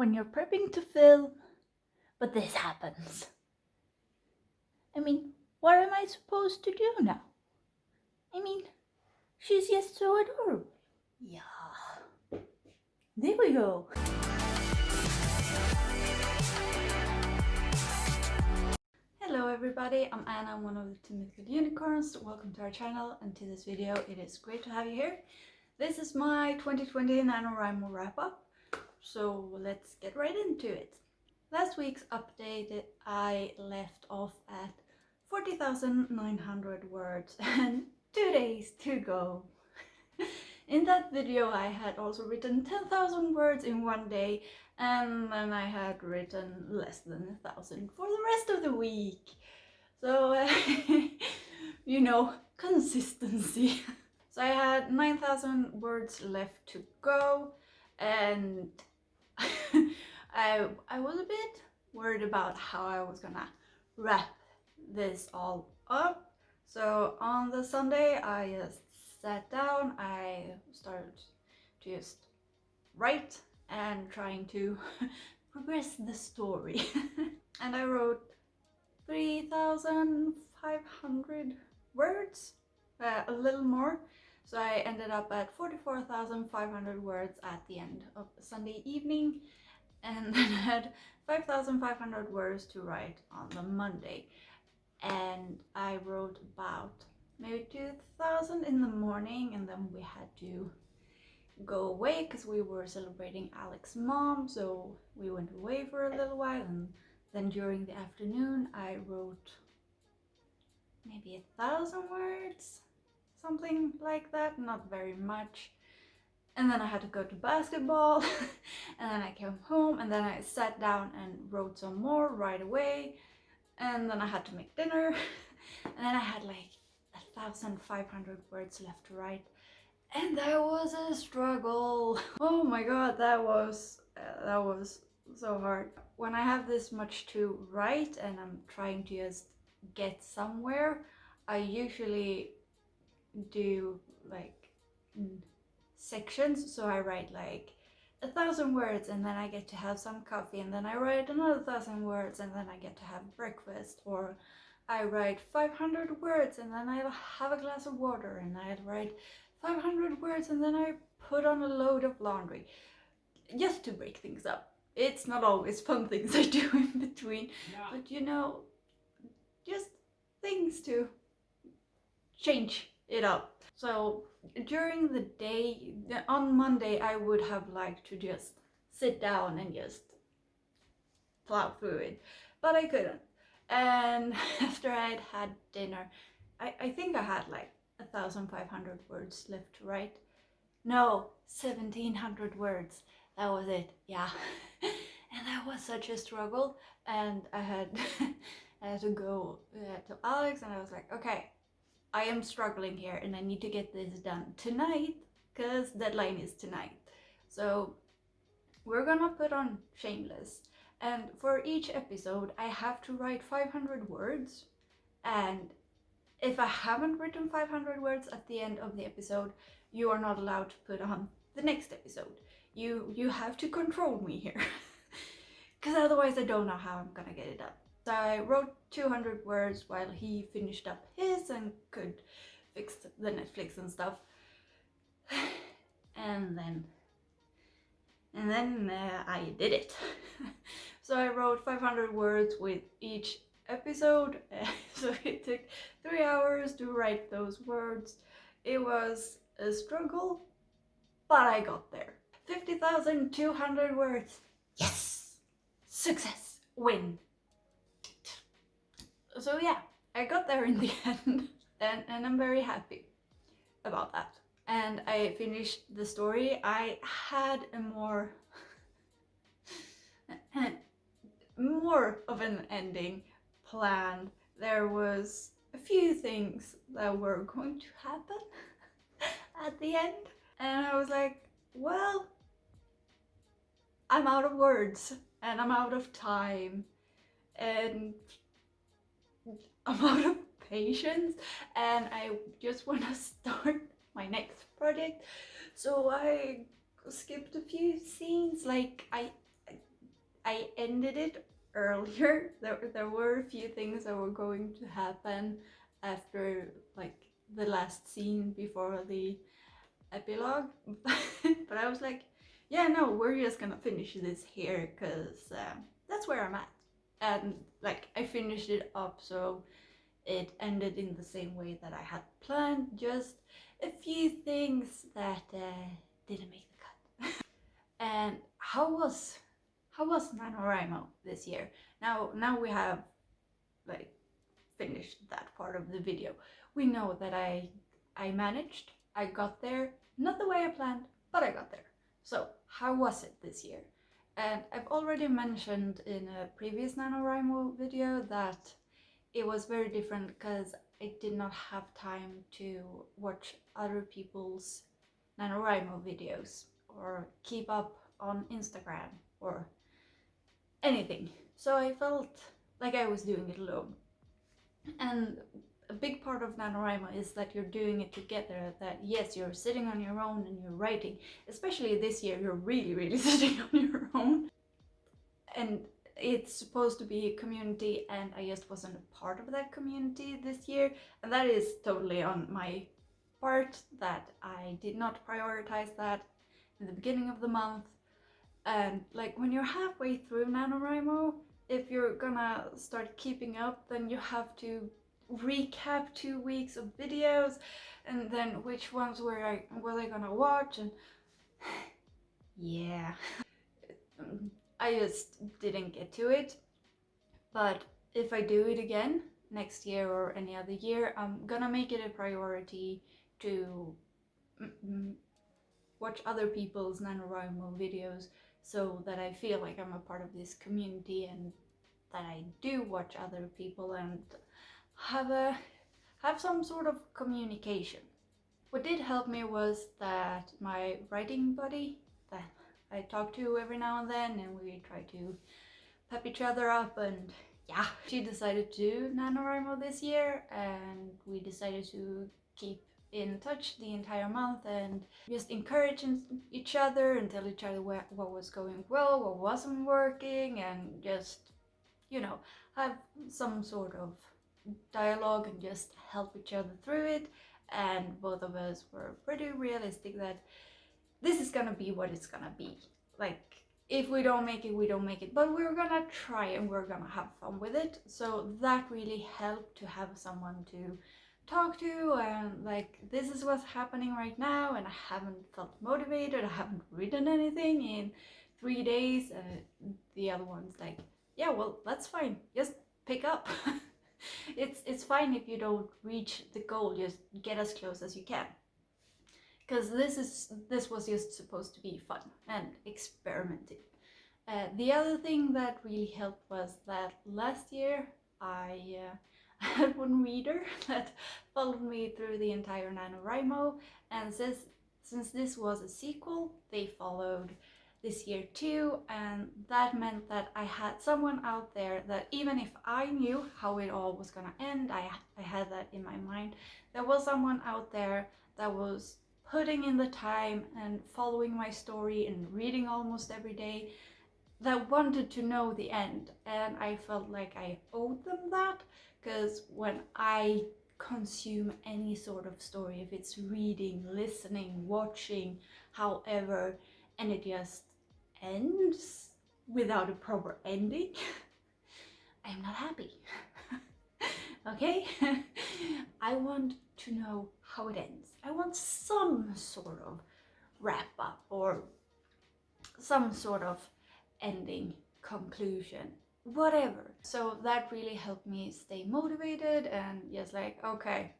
when you're prepping to film, but this happens. I mean, what am I supposed to do now? I mean, she's just so adorable. Yeah. There we go. Hello everybody, I'm Anna, one of the two mythical unicorns. Welcome to our channel and to this video. It is great to have you here. This is my 2020 Nanowrimo wrap-up, so let's get right into it. Last week's update, I left off at 40,900 words and 2 days to go. In that video I had also written 10,000 words in one day, and then I had written less than 1,000 for the rest of the week. So, you know, consistency. So I had 9,000 words left to go, and I was a bit worried about how I was gonna wrap this all up. So on the Sunday I just sat down, I started to just write and trying to progress the story. And I wrote 3,500 words, a little more. So I ended up at 44,500 words at the end of Sunday evening, and then I had 5,500 words to write on the Monday. And I wrote about maybe 2,000 in the morning, and then we had to go away because we were celebrating Alex's mom, so we went away for a little while, and then during the afternoon I wrote maybe 1,000 words, something like that, not very much. And then I had to go to basketball and then I came home, and then I sat down and wrote some more right away, and then I had to make dinner and then I had like 1,500 words left to write, and that was a struggle. Oh my god, that was so hard. When I have this much to write and I'm trying to just get somewhere, I usually do like sections. So I write like 1,000 words, and then I get to have some coffee, and then I write another 1,000 words, and then I get to have breakfast. Or I write 500 words and then I have a glass of water, and I write 500 words and then I put on a load of laundry, just to break things up. It's not always fun things I do in between, but you know, just things to change it up. So during the day, on Monday, I would have liked to just sit down and just plow through it, but I couldn't. And after I'd had dinner, I think I had like 1,500 words left to write. No, 1,700 words. That was it, yeah. And that was such a struggle. And I had to go to Alex, and I was like, okay, I am struggling here and I need to get this done tonight because deadline is tonight. So we're gonna put on Shameless, and for each episode I have to write 500 words, and if I haven't written 500 words at the end of the episode, you are not allowed to put on the next episode. You have to control me here, because otherwise I don't know how I'm gonna get it done. So I wrote 200 words while he finished up his and could fix the Netflix and stuff. And then I did it. So I wrote 500 words with each episode, so it took 3 hours to write those words. It was a struggle, but I got there. 50,200 words. Yes! Success! Win! So yeah, I got there in the end, and I'm very happy about that. And I finished the story. I had a more of an ending planned. There was a few things that were going to happen at the end, and I was like, well, I'm out of words and I'm out of time and I'm out of patience, and I just want to start my next project. So I skipped a few scenes. Like I I ended it earlier. There were a few things that were going to happen after like the last scene before the epilogue. But I was like, yeah, no, we're just gonna finish this here because that's where I'm at. And like I finished it up, so it ended in the same way that I had planned. Just a few things that didn't make the cut. And how was Nanowrimo this year? Now we have like finished that part of the video. We know that I managed. I got there, not the way I planned, but I got there. So how was it this year? And I've already mentioned in a previous Nanowrimo video that it was very different because I did not have time to watch other people's Nanowrimo videos or keep up on Instagram or anything. So I felt like I was doing it alone. And a big part of Nanowrimo is that you're doing it together, that yes, you're sitting on your own and you're writing. Especially this year, you're really sitting on your own. And it's supposed to be a community, and I just wasn't a part of that community this year. And that is totally on my part, that I did not prioritize that in the beginning of the month. And like when you're halfway through NaNoWriMo, if you're gonna start keeping up, then you have to recap 2 weeks of videos, and then which ones was I gonna watch, and yeah. I just didn't get to it. But if I do it again next year or any other year, I'm gonna make it a priority to watch other people's NaNoWriMo videos, so that I feel like I'm a part of this community and that I do watch other people and have some sort of communication. What did help me was that my writing buddy that I talk to every now and then, and we try to pep each other up, and yeah, she decided to do NaNoWriMo this year, and we decided to keep in touch the entire month and just encourage each other and tell each other what was going well, what wasn't working, and just, you know, have some sort of dialogue and just help each other through it. And both of us were pretty realistic that this is gonna be what it's gonna be. Like, if we don't make it, we don't make it, but we're gonna try and we're gonna have fun with it. So that really helped to have someone to talk to, and like, this is what's happening right now, and I haven't felt motivated, I haven't written anything in 3 days. The other one's like, yeah, well, that's fine, just pick up. It's fine if you don't reach the goal, just get as close as you can. Because this was just supposed to be fun and experimenting. The other thing that really helped was that last year I had one reader that followed me through the entire NaNoWriMo, and since this was a sequel, they followed this year too, and that meant that I had someone out there that even if I knew how it all was gonna end, I had that in my mind, there was someone out there that was putting in the time and following my story and reading almost every day, that wanted to know the end. And I felt like I owed them that, because when I consume any sort of story, if it's reading, listening, watching, however, and it just ends without a proper ending, I'm not happy. Okay? I want to know how it ends. I want some sort of wrap up or some sort of ending, conclusion, whatever. So that really helped me stay motivated and just like, okay,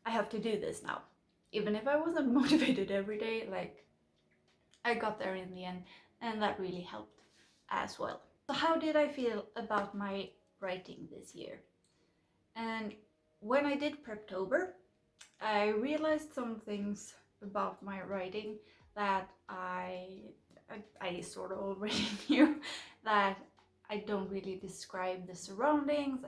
I have to do this now. Even if I wasn't motivated every day, like, I got there in the end, and that really helped as well. So how did I feel about my writing this year? And when I did Preptober, I realized some things about my writing that I sort of already knew, that I don't really describe the surroundings.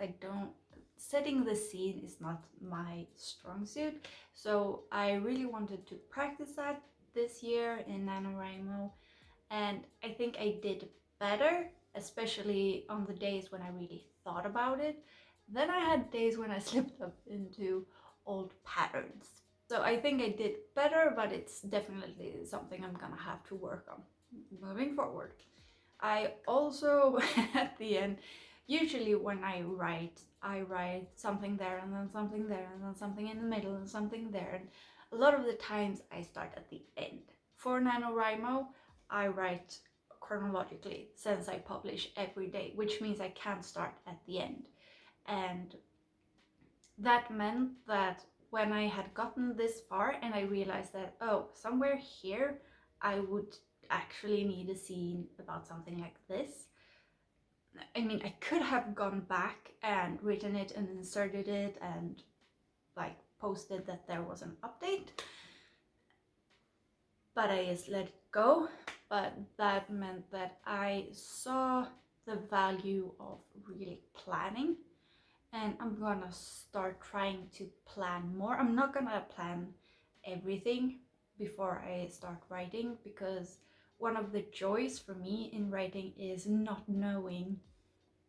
Setting the scene is not my strong suit. So I really wanted to practice that this year in NaNoWriMo, and I think I did better, especially on the days when I really thought about it. Then I had days when I slipped up into old patterns. So I think I did better, but it's definitely something I'm gonna have to work on moving forward. I also, at the end, usually when I write something there and then something there and then something in the middle and something there. And a lot of the times I start at the end. For Nanowrimo, I write chronologically since I publish every day, which means I can't start at the end. And that meant that when I had gotten this far and I realized that, oh, somewhere here I would actually need a scene about something like this. I mean, I could have gone back and written it and inserted it and like posted that there was an update, but I just let it go. But that meant that I saw the value of really planning, and I'm gonna start trying to plan more. I'm not gonna plan everything before I start writing, because one of the joys for me in writing is not knowing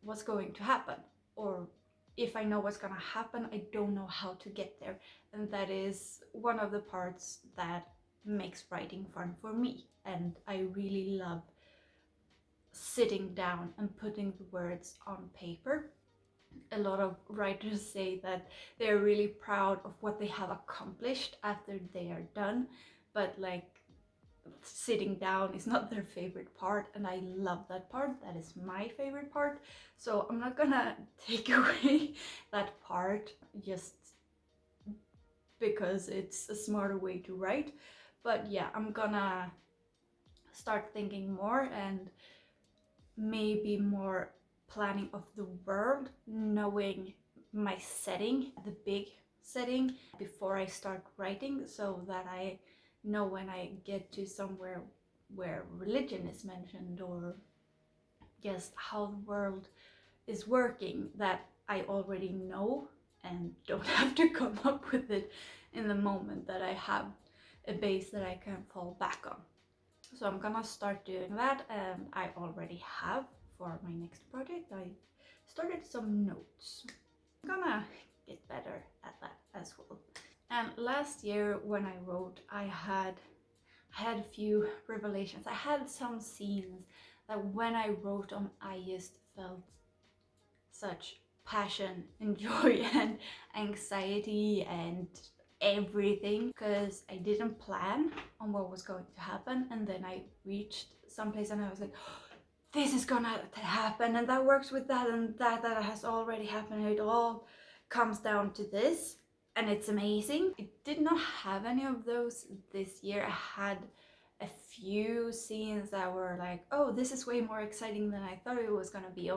what's going to happen, or if I know what's gonna happen, I don't know how to get there. And that is one of the parts that makes writing fun for me. And I really love sitting down and putting the words on paper. A lot of writers say that they're really proud of what they have accomplished after they are done, but like sitting down is not their favorite part, and I love that part. That is my favorite part. So I'm not gonna take away that part just because it's a smarter way to write. But yeah, I'm gonna start thinking more and maybe more planning of the world, knowing my setting, the big setting, before I start writing, so that I know when I get to somewhere where religion is mentioned, or just how the world is working, that I already know and don't have to come up with it in the moment, that I have a base that I can fall back on. So I'm gonna start doing that, and I already have for my next project. I started some notes. I'm gonna get better at that as well. And last year when I wrote, I had a few revelations. I had some scenes that when I wrote on, I just felt such passion and joy and anxiety and everything, because I didn't plan on what was going to happen, and then I reached someplace and I was like, this is gonna happen, and that works with that, and that has already happened. It all comes down to this, and it's amazing. I did not have any of those this year. I had a few scenes that were like, oh, this is way more exciting than I thought it was gonna be,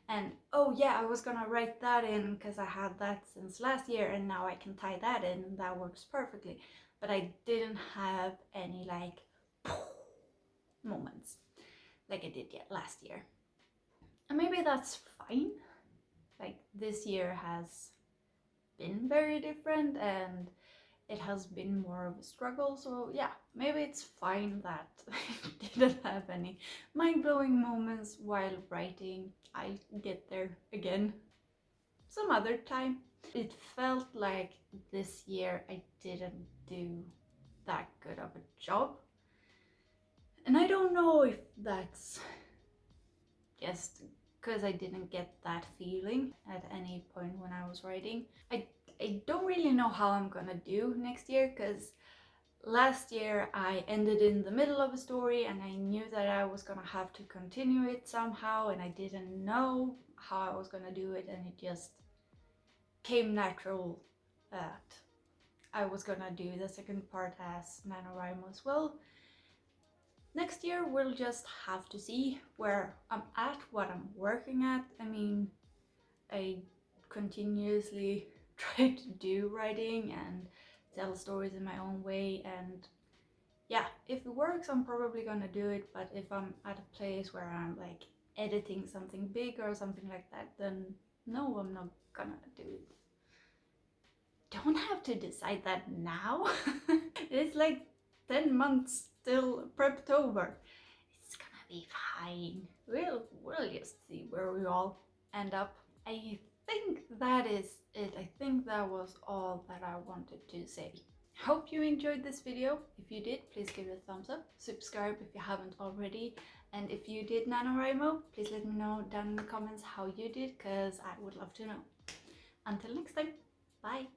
and oh yeah, I was gonna write that in because I had that since last year, and now I can tie that in, and that works perfectly. But I didn't have any like moments like I did yet last year. And maybe that's fine. Like, this year has been very different, and it has been more of a struggle. So yeah, maybe it's fine that I didn't have any mind-blowing moments while writing. I'll get there again some other time. It felt like this year I didn't do that good of a job. And I don't know if that's just because I didn't get that feeling at any point when I was writing. I don't really know how I'm gonna do next year, because last year I ended in the middle of a story and I knew that I was gonna have to continue it somehow, and I didn't know how I was gonna do it, and it just came natural that I was gonna do the second part as Nanowrimo as well. Next year we'll just have to see where I'm at, what I'm working at. I mean, I continuously try to do writing and tell stories in my own way, and yeah, if it works, I'm probably gonna do it. But if I'm at a place where I'm like editing something big or something like that, then no, I'm not gonna do it. Don't have to decide that now. It's like 10 months till Preptober. It's gonna be fine. We'll just see where we all end up. I think that is it. I think that was all that I wanted to say. Hope you enjoyed this video. If you did, please give it a thumbs up. Subscribe if you haven't already. And if you did Nanowrimo, please let me know down in the comments how you did, because I would love to know. Until next time, bye!